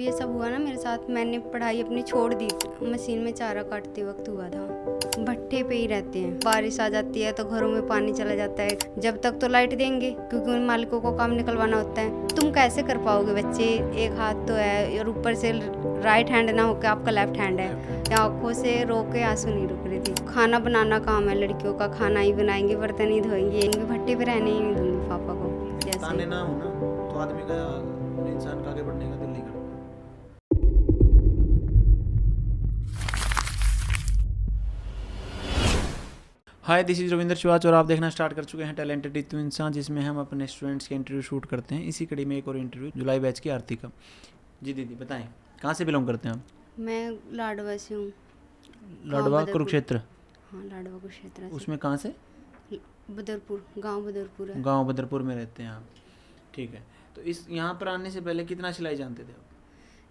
ये सब हुआ ना मेरे साथ, मैंने पढ़ाई अपनी छोड़ दी। मशीन में चारा काटते वक्त हुआ था। भट्टे पे ही रहते हैं, बारिश आ जाती है तो घरों में पानी चला जाता है। जब तक तो लाइट देंगे, क्योंकि उन मालिकों को काम निकलवाना होता है। तुम कैसे कर पाओगे बच्चे, एक हाथ तो है और ऊपर से राइट हैंड ना होकर आपका लेफ्ट हैंड है। आंखों से रो के आंसू नहीं रुक रही थी। खाना बनाना काम है लड़कियों का, खाना ही बनाएंगे, बर्तन ही धोएंगे। भट्टे पे रहने ही नहीं दूंगी पापा को। ताने ना हो ना तो आदमी का, इंसान का आगे बढ़ने का दिल नहीं करता। हाय, दिस इज़ रविंद्र शिवाच और आप देखना स्टार्ट कर चुके हैं टैलेंटेड रितु इंसान, जिसमें हम अपने स्टूडेंट्स के इंटरव्यू शूट करते हैं। इसी कड़ी में एक और इंटरव्यू जुलाई बैच की आरती का। जी दीदी बताएं, कहाँ से बिलोंग करते हैं आप? मैं लाडवा से हूँ। लाडवा कुरुक्षेत्र? हाँ, लाडवा कुरुक्षेत्र। उसमें कहाँ से? बदरपुर, गांव बदरपुर है। गांव बदरपुर में रहते हैं आप, ठीक है। तो इस यहाँ पर आने से पहले कितना सिलाई जानते थे आप?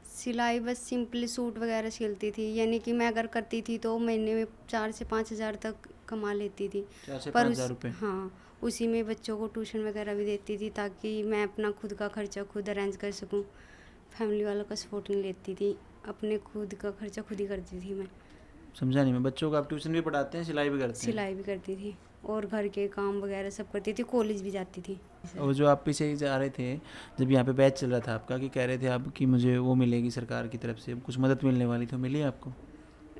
सिलाई बस सिंपली सूट वगैरह सिलती थी, यानी कि मैं अगर करती थी तो महीने में 4 से 5 हज़ार तक कमा लेती थी। 4 से पर 5 हज़ार रुपये? हाँ, उसी में बच्चों को ट्यूशन वगैरह भी देती थी, ताकि मैं अपना खुद का खर्चा खुद अरेंज कर सकूं। फैमिली वालों का सपोर्ट नहीं लेती थी, अपने खुद का खर्चा खुद ही करती थी मैं। समझा नहीं मैं। बच्चों को आप ट्यूशन भी पढ़ाते हैं, सिलाई भी करते हैं? सिलाई भी करती थी और घर के काम वगैरह सब करती थी, कॉलेज भी जाती थी। और जो आप पीछे जा रहे थे, जब यहाँ पे बैच चल रहा था आपका, कि कह रहे थे आप कि मुझे वो मिलेगी सरकार की तरफ से, कुछ मदद मिलने वाली, तो मिली आपको?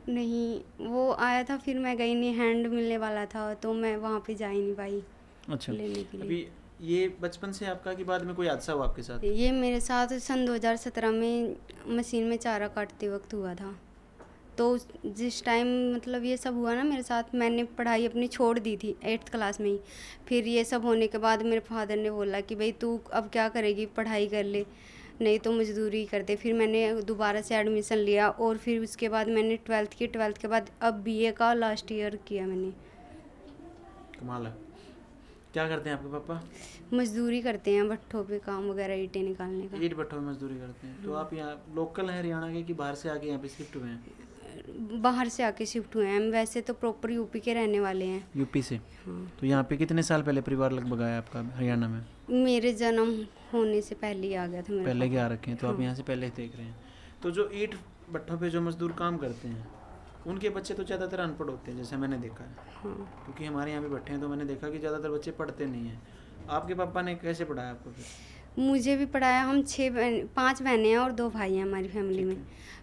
नहीं, वो आया था, फिर मैं गई नहीं। हैंड मिलने वाला था तो मैं वहाँ पे जा ही नहीं पाई। अच्छा, लेने के लिए। अभी ये बचपन से आपका कि बाद में कोई हादसा हुआ आपके साथ? ये मेरे साथ सन 2017 में मशीन में चारा काटते वक्त हुआ था। तो जिस टाइम मतलब ये सब हुआ ना मेरे साथ, मैंने पढ़ाई अपनी छोड़ दी थी 8th क्लास में ही। फिर ये सब होने के बाद मेरे फादर ने बोला कि भाई तू अब क्या करेगी, पढ़ाई कर ले, नहीं तो मजदूरी करते। फिर मैंने दोबारा से एडमिशन लिया और फिर उसके बाद मैंने 12th की। 12th के बाद अब BA का लास्ट ईयर किया मैंने। कमाल है। क्या करते हैं आपके पापा? मजदूरी करते हैं, भट्ठों पे काम वगैरह, ईंटें निकालने का। ईंट भट्ठों में मजदूरी करते हैं। तो आप यहाँ लोकल हैं हरियाणा के कि बाहर से आके यहाँ पे शिफ्ट हुए हैं? बाहर से आके शिफ्ट हुए हैं। हम वैसे तो प्रॉपर यूपी के रहने वाले हैं। यूपी से? हाँ। तो यहाँ पे कितने साल पहले परिवार लगभग आया आपका हरियाणा में? मेरे जन्म होने से पहले ही आ गया था मेरा पहले के पापा। आ रखे हैं, तो आप हाँ। यहाँ से पहले ही देख रहे हैं। तो जो ईंट भट्ठों पे जो मजदूर काम करते हैं, उनके बच्चे तो ज़्यादातर अनपढ़ होते हैं, जैसे मैंने देखा है। हाँ। क्योंकि हमारे यहाँ भी भट्ठे हैं, तो मैंने देखा कि ज़्यादातर बच्चे पढ़ते नहीं हैं। आपके पापा ने कैसे पढ़ाया आपको फिर? मुझे भी पढ़ाया। हम 5 बहनें हैं और 2 भाई हैं हमारी फैमिली में।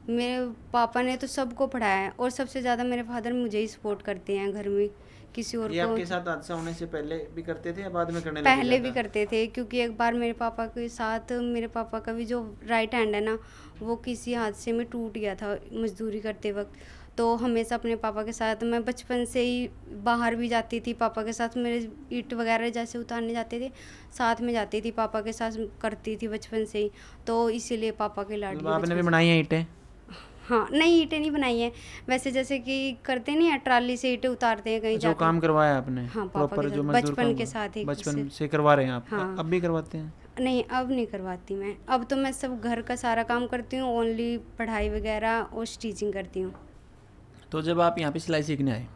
मेरे पापा ने तो सबको पढ़ाया है और सबसे ज़्यादा मेरे फादर मुझे ही सपोर्ट करते हैं घर में, किसी और ये को। आपके साथ हादसा होने से पहले भी करते थे या बाद में करने लगे पहले भी ज़्यादा? करते थे, क्योंकि एक बार मेरे पापा के साथ, मेरे पापा का भी जो राइट हैंड है ना, वो किसी हादसे में टूट गया था मजदूरी करते वक्त। तो हमेशा अपने पापा के साथ, मैं बचपन से ही बाहर भी जाती थी पापा के साथ। मेरे ईंट वगैरह जैसे उतारने जाते थे, साथ में जाती थी पापा के साथ, करती थी बचपन से ही। तो इसीलिए पापा के लाडली मतलब आपने बचपन भी से। बनाई हैं ईंटें? हाँ, नहीं ईंटें नहीं बनाई हैं, वैसे जैसे कि करते नहीं है, ट्राली से ईंटें उतारते हैं कहीं जो जाके। काम करवाया आपने? हाँ, पापा प्रॉपर के जो साथ मजदूर बचपन काम के साथ ही। बचपन से करवा रहे हैं आप? हाँ। अब भी करवाते हैं? नहीं, अब नहीं करवाती मैं। अब तो मैं सब घर का सारा काम करती हूँ, ओनली पढ़ाई वगैरह और स्टिचिंग करती हूँ। तो जब आप यहाँ पे सिलाई सीखने आए,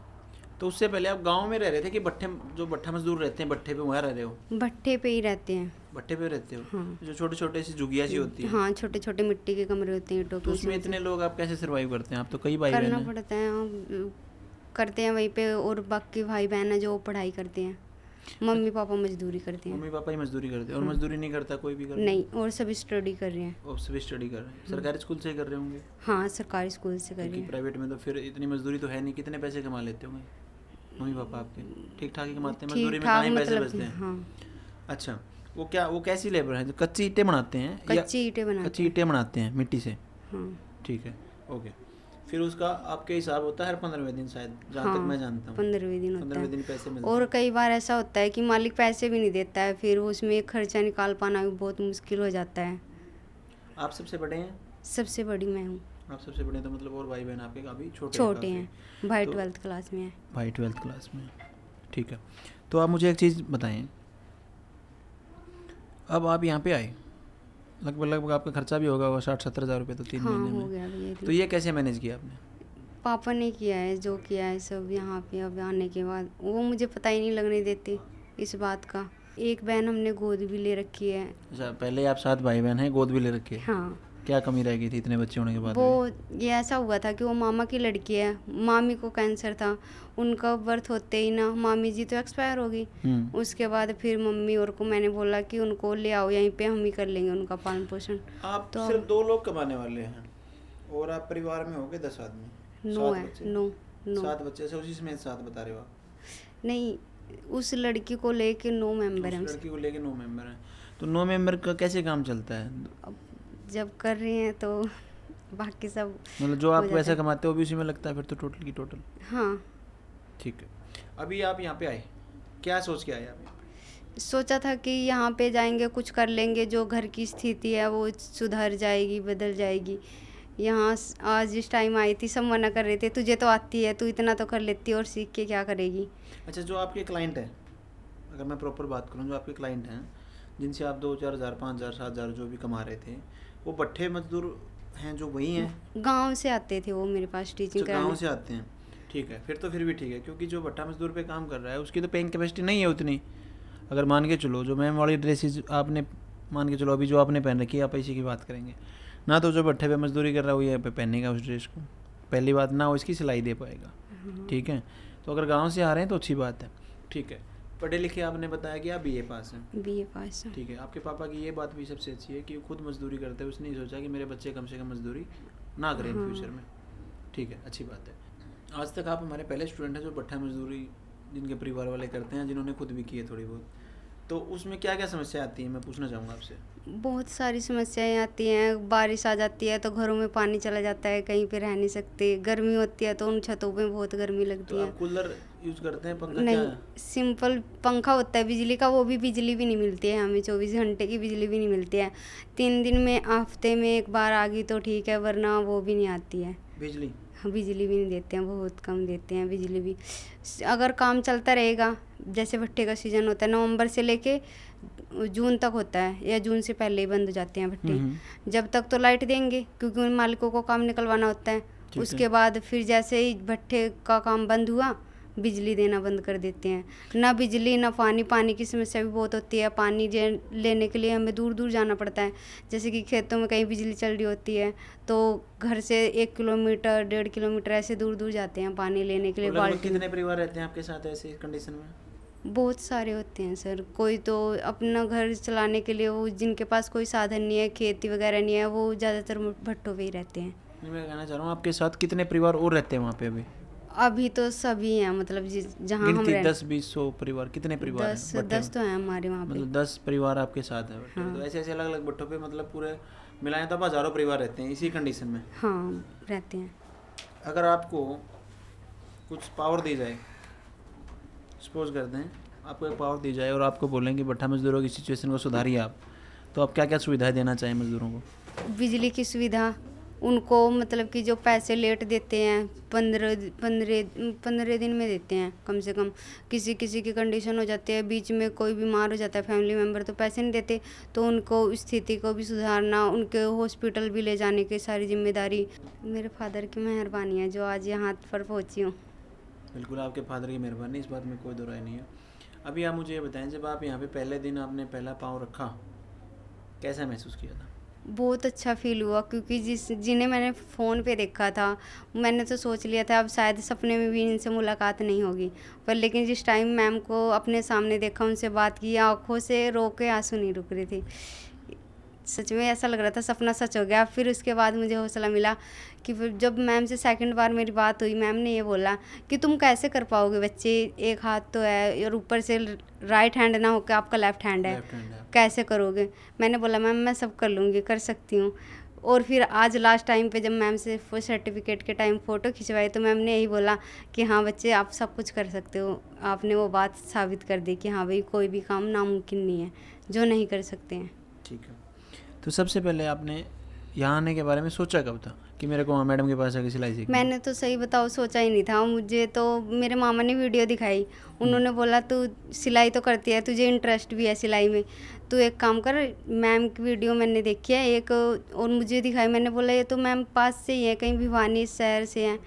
तो उससे पहले आप गांव में रह रहे थे कि भट्ठे, जो भट्ठा मजदूर रहते हैं भट्ठे पे, वहाँ रह रहे हो? भट्ठे पे ही रहते हैं। भट्ठे पे रहते हो? हाँ। जो छोटे छोटे सी झुगिया सी होती है? हाँ, छोटे छोटे मिट्टी के कमरे होते हैं, ईंटों तो के। उसमें इतने लोग आप कैसे सर्वाइव करते हैं? आप तो कई भाई बहन करना हैं। पड़ता है, हम करते हैं वहीं पे। और बाकी भाई बहन हैं जो पढ़ाई करते हैं। मम्मी पापा मजदूरी करते हैं। मम्मी पापा ही मजदूरी करते हैं? और हाँ। मजदूरी नहीं करता कोई भी? कर नहीं, और सभी स्टडी कर रहे हैं। और सभी स्टडी कर रहे हैं? सरकारी स्कूल से ही कर रहे होंगे? हाँ, सरकारी स्कूल से कर रहे क्योंकि हैं। प्राइवेट में तो फिर इतनी मजदूरी तो है नहीं। कितने पैसे कमा लेते होंगे मम्मी पापा आपके? ठीक ठाक ही कमाते हैं? मजदूरी ठीक में कहाँ ठाक, ही पैसे मतलब बचते हैं? हाँ। अच्छा, वो कैसी लेबर है? जो कच्ची ईंटें बनाते हैं या कच्ची ईंटें बनाते कच्ची ईंटें बनाते हैं मिट्टी से? हाँ। ठीक है, ओके। फिर उसका आपके हिसाब होता है हर 15वें दिन शायद, जहाँ हाँ, तक मैं जानता हूँ। 15वें दिन होता 15वें दिन है। पैसे मिलते और हैं। कई बार ऐसा होता है कि मालिक पैसे भी नहीं देता है, फिर उसमें खर्चा निकाल पाना भी बहुत मुश्किल हो जाता है। आप सबसे बड़े हैं? सबसे बड़ी मैं हूँ। आप सबसे बड़े हैं, तो मतलब और भाई बहन आपके काफ़ी छोटे छोटे काफ़ी। हैं। भाई तो 12th क्लास में है। भाई 12th क्लास में, ठीक है। तो आप मुझे एक चीज़ बताएं, अब आप यहाँ पे आए, लगभग आपका खर्चा भी होगा 60-70 हज़ार रुपये तो 3 हाँ, महीने हो में। गया भैया। तो ये कैसे मैनेज किया आपने? पापा ने किया है जो किया है सब यहाँ पे। अब आने के बाद वो मुझे पता ही नहीं लगने देते इस बात का। एक बहन हमने गोद भी ले रखी है। अच्छा, पहले आप 7 भाई बहन हैं, गोद भी ले रखी है? हाँ। क्या कमी रह गई थी इतने बच्चे होने के बाद वो ये ऐसा हुआ था कि वो मामा की लड़की है, मामी को कैंसर था, उनका बर्थ होते ही ना मामी जी तो एक्सपायर हो गई। उसके बाद फिर मम्मी और को मैंने बोला कि उनको ले आओ यहीं पे, हम ही कर लेंगे उनका पालन पोषण। आप तो सिर्फ 2 लोग कमाने वाले हैं और आप परिवार में होगे 10 आदमी, 9 7 है, बच्चे, 9 7 बच्चे से उसी समेत 7 बता रहे हो आप। नहीं, उस लड़की को लेके 9 मेंबर हैं। उस लड़की को लेके 9 मेंबर हैं, तो 9 मेंबर का कैसे काम चलता है? अब जब कर रही हैं तो बाकी सब मतलब जो हो आप जाता पैसा है। कमाते हो वो भी उसी में लगता है फिर तो टोटल की टोटल। हाँ, ठीक है, अभी आप यहाँ पे आए, क्या सोच के आए आप? सोचा था कि यहाँ पे जाएंगे कुछ कर लेंगे, जो घर की स्थिति है वो सुधर जाएगी, बदल जाएगी। यहाँ आज इस टाइम आई थी, सब मना कर रहे थे, तुझे तो आती है, तू इतना तो कर लेती है और सीख के क्या करेगी। अच्छा, जो आपके क्लाइंट हैं, अगर मैं प्रॉपर बात करूँ, जो आपके क्लाइंट हैं जिनसे आप 2-4 हज़ार 5 हज़ार 7 हज़ार जो भी कमा रहे थे, वो भट्ठे मजदूर हैं जो वही हैं? गांव से आते थे वो मेरे पास टीचिंग गाँव कराने। से आते हैं, ठीक है, फिर तो फिर भी ठीक है, क्योंकि जो भट्ठा मजदूर पे काम कर रहा है उसकी तो पेइंग कैपेसिटी नहीं है उतनी। अगर मान के चलो जो मैम वाली ड्रेसेस आपने मान के चलो अभी जो आपने पहन रखी है, आप इसी की बात करेंगे ना, तो जो भट्ठे पे मजदूरी कर रहा है वो ये पे पहनेगा उस ड्रेस को, पहली बात ना वो इसकी सिलाई दे पाएगा। ठीक है, तो अगर गांव से आ रहे हैं तो अच्छी बात है। ठीक है, पढ़े लिखे आपने बताया कि आप BA पास हैं। BA पास है। ठीक है, आपके पापा की ये बात भी सबसे अच्छी है कि वो खुद मजदूरी करते हैं, उसने नहीं सोचा कि मेरे बच्चे कम से कम मजदूरी ना करें फ्यूचर में। ठीक है, अच्छी बात है। आज तक आप हमारे पहले स्टूडेंट हैं जो भट्ठा मजदूरी जिनके परिवार वाले करते हैं, जिन्होंने खुद भी की है थोड़ी बहुत, तो उसमें क्या क्या समस्या आती है, मैं पूछना चाहूँगा आपसे। बहुत सारी समस्याएं आती हैं, बारिश आ जाती है तो घरों में पानी चला जाता है, कहीं पे रह नहीं सकते, गर्मी होती है तो उन छतों पे बहुत गर्मी लगती तो है। आप कूलर यूज़ करते हैं, पंखा क्या नहीं, है? सिंपल पंखा होता है बिजली का, वो भी बिजली भी नहीं मिलती है हमें, 24 घंटे की बिजली भी नहीं मिलती है। 3 दिन में हफ्ते में एक बार आ गई तो ठीक है, वरना वो भी नहीं आती है। बिजली? हाँ, बिजली भी नहीं देते हैं, बहुत कम देते हैं बिजली भी। अगर काम चलता रहेगा, जैसे भट्टे का सीज़न होता है नवंबर से लेके जून तक होता है, या जून से पहले ही बंद हो जाते हैं भट्टे। जब तक तो लाइट देंगे, क्योंकि उन मालिकों को काम निकलवाना होता है। उसके बाद फिर जैसे ही भट्टे का काम बंद हुआ, बिजली देना बंद कर देते हैं। ना बिजली ना पानी, पानी की समस्या भी बहुत होती है। पानी लेने के लिए हमें दूर दूर जाना पड़ता है, जैसे कि खेतों में कहीं बिजली चल रही होती है तो घर से 1 किलोमीटर 1.5 किलोमीटर ऐसे दूर दूर जाते हैं पानी लेने के लिए। लगभग कितने परिवार रहते हैं आपके साथ ऐसे कंडीशन में? बहुत सारे होते हैं सर। कोई तो अपना घर चलाने के लिए, वो जिनके पास कोई साधन नहीं है, खेती वगैरह नहीं है, वो ज़्यादातर भट्टों पे ही रहते हैं। मैं कहना चाह रहा हूँ आपके साथ कितने परिवार और रहते हैं वहाँ पे अभी? अभी तो सभी हैं, मतलब जहाँ हम गिनती रह 10-20 परिवार, कितने परिवार हैं 10 तो हैं हमारे वहाँ पे। मतलब 10 परिवार आपके साथ हैं भट्टे पे। तो ऐसे ऐसे अलग अलग भट्टों पे मतलब पूरे मिलाएं तो आप हज़ारों परिवार रहते हैं इसी कंडीशन में? हाँ, रहते हैं। अगर आपको कुछ पावर दी जाए, सपोज करते हैं आपको एक पावर दी जाए और आपको बोलें कि भट्ठा मजदूरों की सिचुएशन को सुधारिए आप, तो आप क्या क्या सुविधाएं देना चाहें मजदूरों को? बिजली की सुविधा, उनको मतलब कि जो पैसे लेट देते हैं 15 दिन में देते हैं कम से कम। किसी किसी की कंडीशन हो जाती है, बीच में कोई बीमार हो जाता है फैमिली मेम्बर, तो पैसे नहीं देते, तो उनको स्थिति को भी सुधारना, उनके हॉस्पिटल भी ले जाने की सारी जिम्मेदारी मेरे फादर की मेहरबानी है जो आज यहाँ पर पहुँची हूँ। बिल्कुल आपके फादर की मेहरबानी, इस बात में कोई दो राय नहीं है। अभी आप मुझे ये बताएं, जब आप यहाँ पे पहले दिन आपने पहला पाँव रखा, कैसा महसूस किया था? बहुत अच्छा फील हुआ, क्योंकि जिन्हें मैंने फ़ोन पे देखा था, मैंने तो सोच लिया था अब शायद सपने में भी इनसे मुलाकात नहीं होगी, पर लेकिन जिस टाइम मैम को अपने सामने देखा, उनसे बात की, आंखों से रो के आंसू नहीं रुक रहे थे। सच में ऐसा लग रहा था सपना सच हो गया। फिर उसके बाद मुझे हौसला मिला कि फिर जब मैम से सेकंड बार मेरी बात हुई, मैम ने ये बोला कि तुम कैसे कर पाओगे बच्चे, एक हाथ तो है और ऊपर से राइट हैंड ना होकर आपका लेफ्ट हैंड है, कैसे करोगे? मैंने बोला मैम मैं सब कर लूँगी, कर सकती हूँ। और फिर आज लास्ट टाइम पे जब मैम से सर्टिफिकेट के टाइम फ़ोटो खिंचवाई, तो मैम ने यही बोला कि हाँ बच्चे आप सब कुछ कर सकते हो। आपने वो बात साबित कर दी कि हाँ भाई कोई भी काम नामुमकिन नहीं है जो नहीं कर सकते हैं। ठीक है, तो सबसे पहले आपने यहाँ आने के बारे में सोचा कब था कि मेरे को वहाँ मैडम के पास आके सिलाई सीखनी? मैंने तो सही बताओ सोचा ही नहीं था। मुझे तो मेरे मामा ने वीडियो दिखाई, उन्होंने बोला तू सिलाई तो करती है, तुझे इंटरेस्ट भी है सिलाई में, तू एक काम कर, मैम की वीडियो मैंने देखी है एक और मुझे दिखाई। मैंने बोला ये तो मैम पास से ही है, कहीं भिवानी शहर से हैं।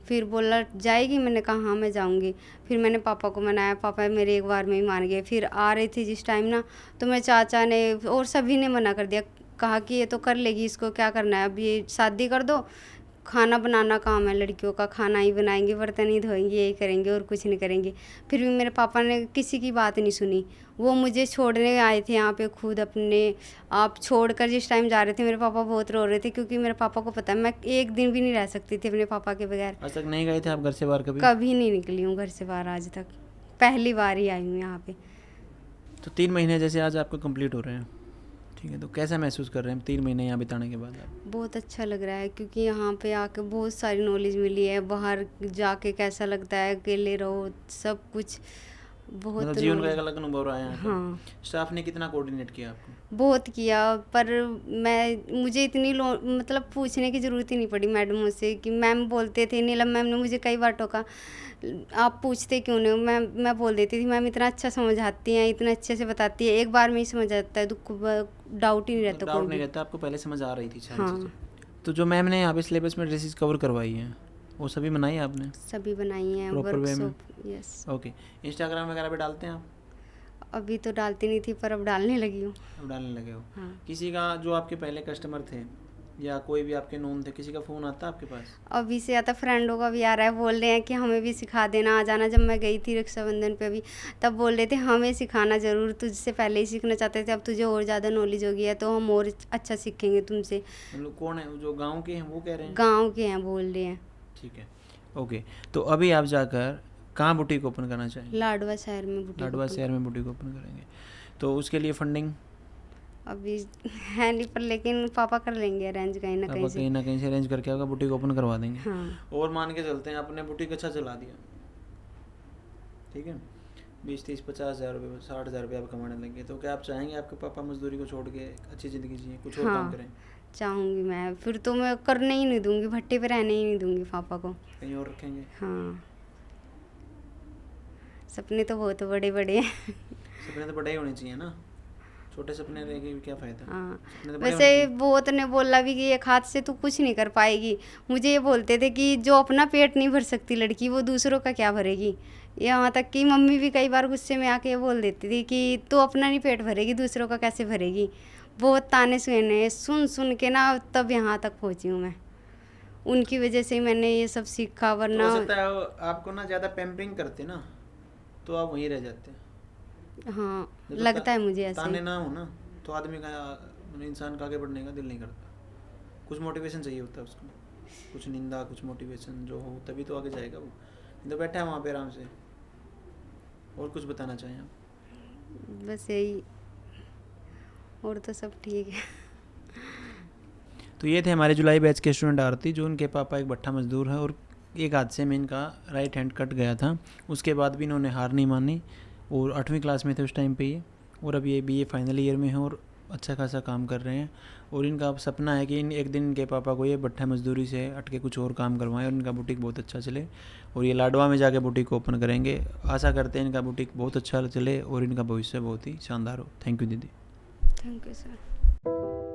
फिर बोला जाएगी, मैंने कहा हाँ मैं जाऊंगी। फिर मैंने पापा को मनाया, पापा मेरे एक बार में ही मान गए। फिर आ रही थी जिस टाइम ना, तो मेरे चाचा ने और सभी ने मना कर दिया, कहा कि ये तो कर लेगी, इसको क्या करना है, अब ये शादी कर दो, खाना बनाना काम है लड़कियों का, खाना ही बनाएंगे, बर्तन ही धोएंगे, यही करेंगे और कुछ नहीं करेंगे। फिर भी मेरे पापा ने किसी की बात नहीं सुनी। वो मुझे छोड़ने आए थे यहाँ पे खुद अपने आप छोड़कर। जिस टाइम जा रहे थे मेरे पापा बहुत रो रहे थे, क्योंकि मेरे पापा को पता है मैं एक दिन भी नहीं रह सकती थी अपने पापा के बगैर। आज तक नहीं गए थे आप घर से बाहर कभी? कभी नहीं निकली हूँ घर से बाहर आज तक, पहली बार ही आई हूँ यहाँ पे। तो 3 महीने जैसे आज आपको कंप्लीट हो रहे हैं, ठीक है, तो कैसा महसूस कर रहे हैं 3 महीने यहाँ बिताने के बाद आप? बहुत अच्छा लग रहा है, क्योंकि यहाँ पे आके बहुत सारी नॉलेज मिली है। बाहर जाके कैसा लगता है, अकेले रहो, सब कुछ बहुत मतलब जीवन का knowledge- एक अलग अनुभव रहा है यहाँ पर। हाँ स्टाफ ने कितना कोऑर्डिनेट किया आपको? बहुत किया, पर मुझे इतनी मतलब पूछने की ज़रूरत ही नहीं पड़ी मैडमों से। कि मैम बोलते थे, नीलम मैम ने मुझे कई बार टोका, आप पूछते क्यों नहीं हो। मैं बोल देती थी, मैम इतना अच्छा समझाती हैं, इतना अच्छे से बताती है, एक बार में ही समझ आता है, डाउट ही नहीं रहता डाउट कोई नहीं भी। रहता, आपको पहले समझ आ रही थी सारी हाँ। चीज़ें। तो जो मैम ने यहाँ पे सिलेबस में ड्रेसेस कवर करवाई हैं वो सभी बनाई आपने? सभी बनाई हैं Proper way में? वर्कशॉप। यस। ओके। इंस्टाग्राम वगैरह पे डालते हैं आप? अभी तो डालती नहीं थी, पर अब डालने लगी हूँ। अब डालने लगे हो? हाँ। किसी का जो आपके पहले कस्टमर थे या कोई भी आपके नोन थे, किसी का फ़ोन आता है आपके पास? अभी से आता, फ्रेंडों का भी आ रहा है, बोल रहे हैं कि हमें भी सिखा देना, आ जाना। जब मैं गई थी रक्षाबंधन पे भी, तब बोल रहे थे हमें सिखाना ज़रूर, तुझसे पहले ही सीखना चाहते थे, अब तुझे और ज़्यादा नॉलेज हो गई है तो हम और अच्छा सीखेंगे तुमसे। मतलब कौन है जो गांव के हैं वो कह रहे हैं? गांव के हैं बोल रहे हैं। ठीक है, ओके। तो अभी आप जाकर कहाँ बुटीक ओपन करना चाहेंगे? लाडवा शहर में बुटीक लाडवा ओपन- शहर में बुटीक ओपन करेंगे, तो उसके लिए फंडिंग अभी है नहीं, पर लेकिन पापा कर लेंगे अरेंज कहीं ना आप कहीं से। कहीं ना कहीं से अरेंज करके आपका बुटीक ओपन करवा देंगे। हाँ। और मान के चलते हैं आपने बुटीक अच्छा चला दिया, ठीक है, 20-30-50 हज़ार रुपये 60 हज़ार रुपये आप कमाने लगे, तो क्या आप चाहेंगे आपके पापा मजदूरी को छोड़ के अच्छी ज़िंदगी जिए, कुछ और काम हाँ करें? चाहूँगी मैं, फिर तो मैं करने ही नहीं दूंगी, भट्टे पे रहने ही नहीं दूंगी पापा को। कहीं और रखेंगे? हाँ, सपने तो बहुत बड़े बड़े हैं। सपने तो बड़े ही होने चाहिए ना, छोटे सपने रह के भी क्या फ़ायदा? हाँ, सपने तो बड़े होने वैसे चाहिए। बहुत ने बोला भी कि एक हाथ से तू कुछ नहीं कर पाएगी। मुझे ये बोलते थे कि जो अपना पेट नहीं भर सकती लड़की, वो दूसरों का क्या भरेगी। यहाँ तक कि मम्मी भी कई बार गुस्से में आके ये बोल देती थी कि तू अपना नहीं पेट भरेगी, दूसरों का कैसे भरेगी। बहुत ताने सुने सुन के ना तब यहाँ तक पहुँची हूँ मैं। उनकी वजह से ही मैंने ये सब सीखा, तो वरना हो सकता है आपको ना ज़्यादा पैम्परिंग करते ना, तो आप वहीं रह जाते हैं। हाँ जब तक लगता है मुझे ऐसा ताने ही। ना हो ना, तो आदमी का इंसान का आगे बढ़ने का दिल नहीं करता। कुछ मोटिवेशन चाहिए होता है उसको, कुछ निंदा, कुछ मोटिवेशन जो हो, तभी तो आगे जाएगा वो। नहीं तो बैठा है वहाँ पे आराम से। और कुछ बताना चाहें आप? बस यही, और तो सब ठीक है। तो ये थे हमारे जुलाई बैच के स्टूडेंट आरती, जो उनके पापा एक भट्ठा मजदूर है और एक हादसे में इनका राइट हैंड कट गया था। उसके बाद भी इन्होंने हार नहीं मानी और 8वीं क्लास में थे उस टाइम पे ये, और अब ये बीए फाइनल ईयर में है और अच्छा खासा काम कर रहे हैं। और इनका सपना है कि एक दिन इनके पापा को ये भट्ठा मजदूरी से हट के कुछ और काम करवाएं और इनका बुटीक बहुत अच्छा चले, और ये लाडवा में जाके बुटीक ओपन करेंगे। आशा करते हैं इनका बुटीक बहुत अच्छा चले और इनका भविष्य बहुत ही शानदार हो। थैंक यू दीदी। Thank you sir.